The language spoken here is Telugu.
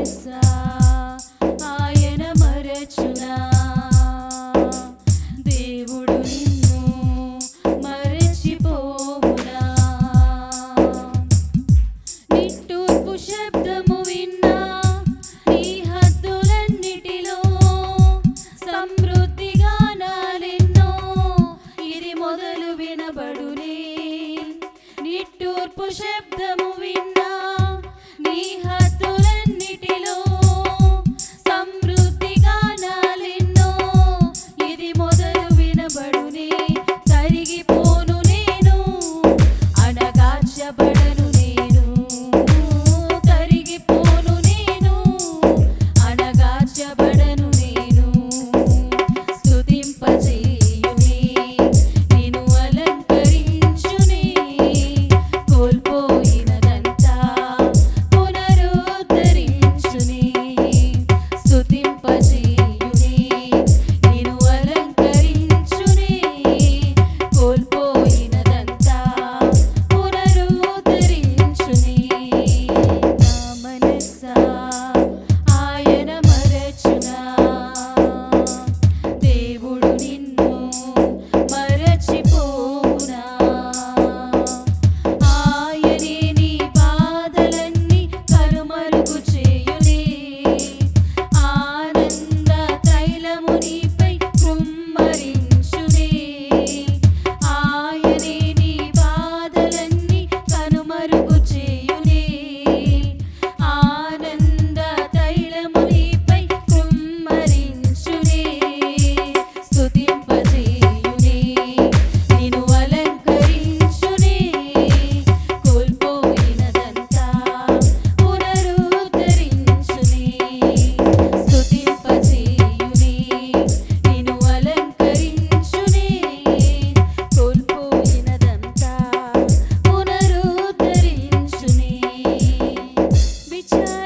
మనసా ఆయన మరచునా దేవుడు నిన్ను మరచిపోవునా నిట్టూర్పు శబ్దము విన్నా నీ హద్దులన్నిటిలో సమృద్ధి గానాలెన్నో ఇది మొదలు వినబడునే నిట్టూర్పు శబ్దము విన్నా నీ హద్దులన్నిటిలో సమృద్ధి గానాలెన్నో ఇది మొదలు వినబడునే కరిగిపోను నేను అణగార్చబడను నేను కరిగిపోను నేను అణగార్చబడను నేను స్తుతింపజేయునే నిన్ను అలంకరించునే కోల్పోయినదంతా పునరుద్ధరించునే స్తుతింపజేయునే నిన్ను అలంకరించునే కోల్పోయినదంతా పునరుద్ధరించునే నా మనసా ఆయన మరచునా దేవుడు నిన్ను మరచిపోవునా ఆయనే నీ బాధలన్నీ కనుమరుగు చేయునే ఆనంద తైలము నీపై కృమ్మరించునే ఆయనే నీ బాధలన్నీ కనుమరుగు చేయునే ఆనంద తైలము నీపై కృమ్మరించునే స్తుతింపజేయునే నిన్ను అలంకరించునే కోల్పోయినదంతా పునరుద్ధరించునే స్తుతింపజేయునే నిన్ను అలంకరించునే కోల్పోయినదంతా పునరుద్ధరించునే విచారించునే